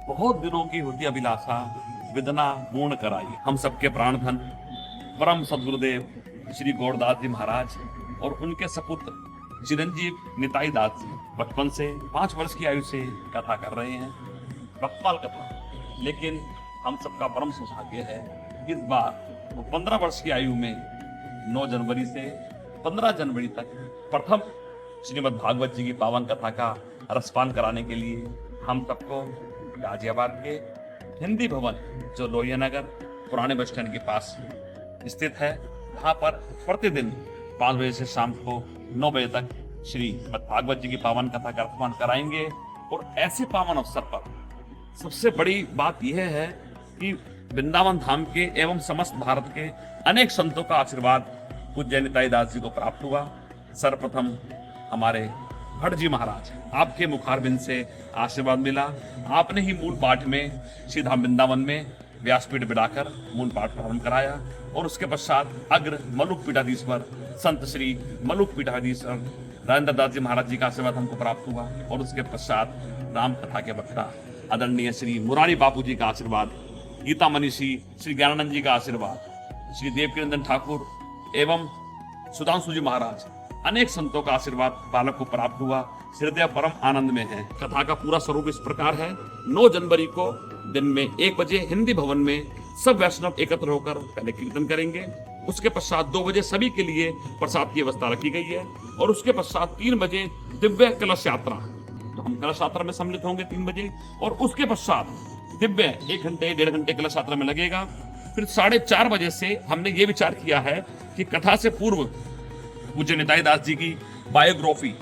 बहुत दिनों की होती अभिलाषा विदना पूर्ण कराई। हम सबके प्राण धन परम सदगुरुदेव श्री गौरदास जी महाराज और उनके सपुत्र चिरंजीव निताई दास जी बचपन से 5 वर्ष की आयु से कथा कर रहे हैं, रखवाल कथा। लेकिन हम सबका परम सौभाग्य है इस बार वो 15 वर्ष की आयु में 9 जनवरी से 15 जनवरी तक प्रथम श्रीमद् भागवत जी की पावन कथा का रसपान कराने के लिए हम सबको गाजियाबाद के हिंदी भवन जो लोहिया नगर पुराने बस स्टैंड के पास स्थित है, वहां पर प्रतिदिन 5 बजे से शाम को 9 बजे तक श्रीमद् भागवत जी की पावन कथा का रसपान कराएंगे। और ऐसे पावन अवसर पर सबसे बड़ी बात यह है कि वृंदावन धाम के एवं समस्त भारत के अनेक संतों का आशीर्वाद पूज्य निताई दास जी को प्राप्त हुआ। सर्वप्रथम हमारे भट्ट जी महाराज, आपके मुखारबिंद से आशीर्वाद मिला। आपने ही मूल पाठ में सीधा वृंदावन में व्यासपीठ बिठाकर मूल पाठ प्रारंभ कराया और उसके पश्चात अग्र मलुक पीठाधीश्वर संत श्री मलुक पीठाधीश्वर राजेंद्र दास जी महाराज जी का आशीर्वाद हमको प्राप्त हुआ। और उसके पश्चात राम कथा के वक्ता आदरणीय श्री मुरारी बापू जी का आशीर्वाद, गीता मनीषी श्री ज्ञानानंद जी का आशीर्वाद, श्री देवकीनंदन ठाकुर एवं सुधांशु जी महाराज, अनेक संतों का आशीर्वाद बालक को प्राप्त हुआ। हृदय परम आनंद में है। कथा का पूरा स्वरूप इस प्रकार है। 9 जनवरी को दिन में 1 बजे हिंदी भवन में सब वैष्णव एकत्र होकर पहले कीर्तन करेंगे। उसके पश्चात 2 बजे सभी के लिए प्रसाद की व्यवस्था रखी गई है। और उसके पश्चात 3 बजे दिव्य कलश यात्रा, तो हम कलश यात्रा में सम्मिलित होंगे 3 बजे। और उसके पश्चात दिव्य 1 घंटे 1.5 घंटे कलश यात्रा में लगेगा। फिर 4:30 बजे से हमने ये विचार किया है कि कथा से पूर्व पूज्य निताई दास जी की बायोग्राफी,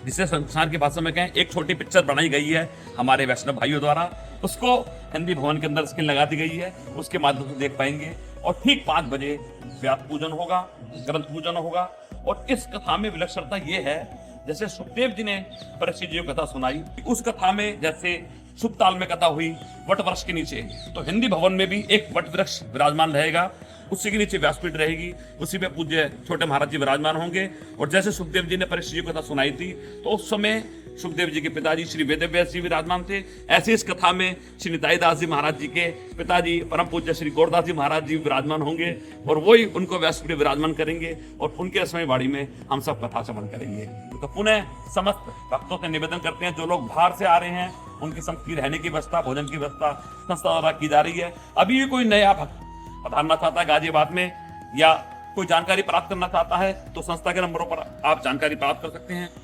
जिसे संसार की भाषा में कहें एक छोटी पिक्चर बनाई गई है हमारे वैष्णव भाइयों द्वारा, उसको हिंदी भवन के अंदर स्क्रीन लगा दी गई है, उसके माध्यम से देख पाएंगे। और ठीक 5 बजे व्यास पूजन होगा, ग्रंथ पूजन होगा। और इस कथा में विलक्षणता ये है, जैसे सुखदेव जी ने परीक्षित जी को कथा सुनाई, उस कथा में जैसे शुभ ताल में कथा हुई वट वृक्ष के नीचे, तो हिंदी भवन में भी एक वट वृक्ष विराजमान रहेगा, उसी के नीचे व्यासपीठ रहेगी, उसी पे पूज्य छोटे महाराज जी विराजमान होंगे। और जैसे सुखदेव जी ने परीक्षित जी को कथा सुनाई थी, तो उस समय सुखदेव जी के पिताजी श्री वेदव्यास जी विराजमान थे। ऐसे इस कथा में श्री निताई दास जी महाराज जी के पिताजी परम पूज्य श्री गौरदास जी महाराज जी विराजमान होंगे और वही उनको व्यासपीठ विराजमान करेंगे और उनके रसमय वाणी में हम सब कथा श्रवण करेंगे। तो पुनः समस्त भक्तों से निवेदन करते हैं, जो लोग बाहर से आ रहे हैं उनकी सबकी रहने की व्यवस्था, भोजन की व्यवस्था संस्था द्वारा की जा रही है। अभी भी कोई नया भक्त पधारना चाहता है गाजियाबाद में या कोई जानकारी प्राप्त करना चाहता है, तो संस्था के नंबरों पर आप जानकारी प्राप्त कर सकते हैं।